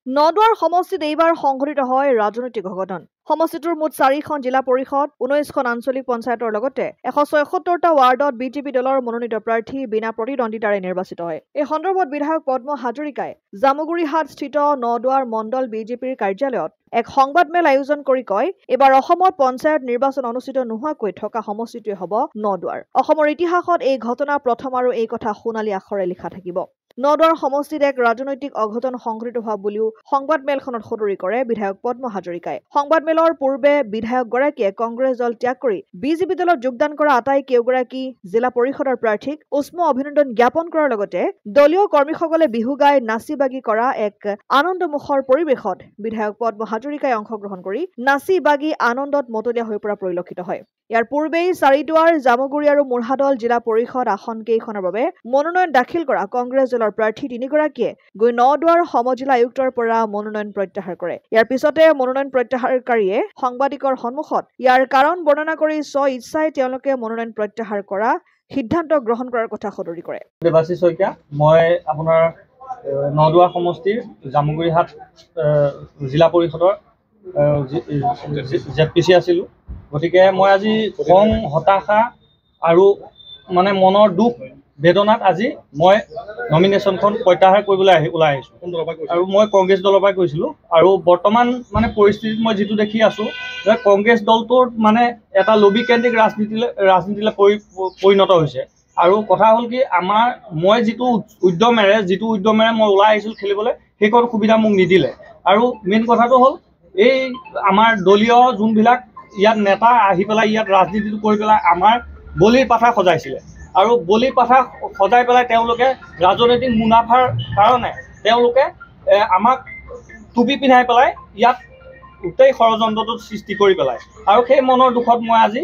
নদুৱাৰ সমষ্টিত এইবাৰ সংঘটিত হয় ৰাজনৈতিক অঘটন। সমষ্টিটোৰ মুঠ 4খন জিলা পৰিষদ, 19খন আঞ্চলিক পঞ্চায়তৰ লগতে 176টা ৱাৰ্ডত বিজেপি দলৰ মনোনীত প্ৰাৰ্থী বিনা প্ৰতিদ্বন্দ্বিতাৰে নিৰ্বাচিত হয়। এই সন্দৰ্ভত বিধায়ক পদ্ম হাজৰিকাই জামুগুৰিহাটস্থিত নদুৱাৰ মণ্ডল বিজেপিৰ কাৰ্যালয়ত এক সংবাদমেল আয়োজন কৰি কয়, এইবাৰ অসমত পঞ্চায়ত নিৰ্বাচন অনুষ্ঠিত নোহোৱাকৈ থকা সমষ্টিটোৱে হ'ব নদুৱাৰ। অসমৰ ইতিহাসত এই ঘটনা প্ৰথম আৰু এই কথা সোণালী আখৰে লিখা থাকিব। নদুৱাৰ সমষ্টিত এক ৰাজনৈতিক অঘটন সংঘটিত হোৱা বুলিও সংবাদমেলখনত সদৰি কৰে বিধায়ক পদ্ম হাজৰিকাই। সংবাদমেলৰ পূৰ্বে বিধায়কগৰাকীয়ে কংগ্ৰেছ দল ত্যাগ কৰি বিজেপি দলত যোগদান কৰা আটাইকেইগৰাকী জিলা পৰিষদৰ প্ৰাৰ্থীক উষ্ম অভিনন্দন জ্ঞাপন কৰাৰ লগতে দলীয় কৰ্মীসকলে বিহু গাই নাচি বাগি কৰা এক আনন্দমুখৰ পৰিৱেশত বিধায়ক পদ্ম হাজৰিকাই অংশগ্ৰহণ কৰি নাচি বাগি আনন্দত মতলীয়া হৈ পৰা পৰিলক্ষিত হয়। ইয়াৰ পূৰ্বেই চাৰিদুৱাৰ, জামুগুৰি আৰু মুঢ়াদল জিলা পৰিষদ আসন কেইখনৰ বাবে মনোনয়ন দাখিল কৰা কংগ্ৰেছ দলৰ প্ৰাৰ্থী 3গৰাকীয়ে গৈ নদুৱাৰ সমজিলা আয়ুক্তৰ পৰা মনোনয়ন প্ৰত্যাহাৰ কৰে। ইয়াৰ পিছতে মনোনয়ন প্ৰত্যাহাৰকাৰীয়ে সাংবাদিকৰ সন্মুখত ইয়াৰ কাৰণ বৰ্ণনা কৰি স্ব-ইচ্ছাই তেওঁলোকে মনোনয়ন প্ৰত্যাহাৰ কৰা সিদ্ধান্ত গ্ৰহণ কৰাৰ কথা সদৰি কৰে। দেৱাশী শইকীয়া, মই আপোনাৰ নদুৱাৰ সমষ্টিৰ জামুগুৰিহাট জিলা পৰিষদৰ ZPC আছিলোঁ। গতিকে মই আজি খং, হতাশা আৰু মনৰ দুখ বেদনাত আজি মই নমিনেশ্যনখন প্ৰত্যাহাৰ কৰিবলৈ ওলাই আহিছোঁ। আৰু মই কংগ্ৰেছ দলৰ পৰা কৈছিলোঁ। আৰু বৰ্তমান পৰিস্থিতিত মই যিটো দেখি আছোঁ যে কংগ্ৰেছ দলটোৰ এটা লবিকেন্দ্ৰিক ৰাজনীতিলৈ পৰিণত হৈছে। আৰু কথা হ'ল কি, মই যিটো উদ্যমেৰে মই ওলাই আহিছিলোঁ খেলিবলৈ, সেইকণ সুবিধা মোক নিদিলে। আৰু মেইন কথাটো হ'ল এই আমাৰ দলীয় যোনবিলাক ইয়াত নেতা আহি পেলাই ইয়াত ৰাজনীতিটো কৰি পেলাই আমাৰ বলিৰ পাঠা সজাইছিলে। আৰু বলিৰ পাঠা সজাই পেলাই তেওঁলোকে ৰাজনৈতিক মুনাফাৰ কাৰণে তেওঁলোকে আমাক টুপি পিন্ধাই পেলাই ইয়াত গোটেই ষড়যন্ত্ৰটো সৃষ্টি কৰি পেলাই। আৰু সেই মনৰ দুখত মই আজি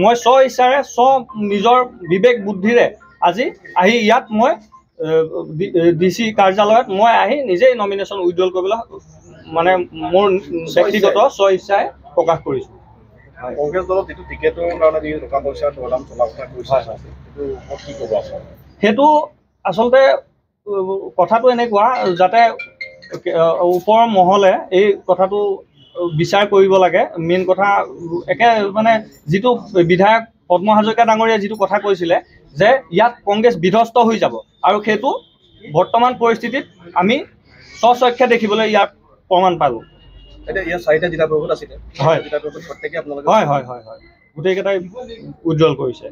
মই স্ব-ইচ্ছাৰে নিজৰ বিবেক বুদ্ধিৰে আজি আহি ইয়াত মই DC কাৰ্যালয়ত মই আহি নিজেই নমিনেশ্যন উইথড্ৰল কৰিবলৈ মোৰ ব্যক্তিগত স্ব-ইচ্ছাই প্ৰকাশ কৰিছোঁ। কংগ্ৰেছ দলত যিটো টিকেটৰ কাৰণে যি টকা পইচাৰ দৰদাম চলা কথা কৈছে, কি ক'ব আপোনাৰ? সেইটো আচলতে কথাটো এনেকুৱা, যাতে ওপৰৰ মহলে এই কথাটো বিচাৰ কৰিব লাগে। মেইন কথা যিটো বিধায়ক পদ্ম হাজৰিকা ডাঙৰীয়াই যিটো কথা কৈছিলে যে ইয়াত কংগ্ৰেছ বিধ্বস্ত হৈ যাব, আৰু সেইটো বৰ্তমান পৰিস্থিতিত আমি স্বচক্ষে দেখিবলৈ ইয়াত প্ৰমাণ পালোঁ। এতিয়া ইয়াত 4টা জিলা পৰিষদ আছিলে। হয়, জিলা পৰিষদ প্ৰত্যেকে আপোনালোকে হয়, গোটেইকেইটাই উজ্জ্বল কৰিছে।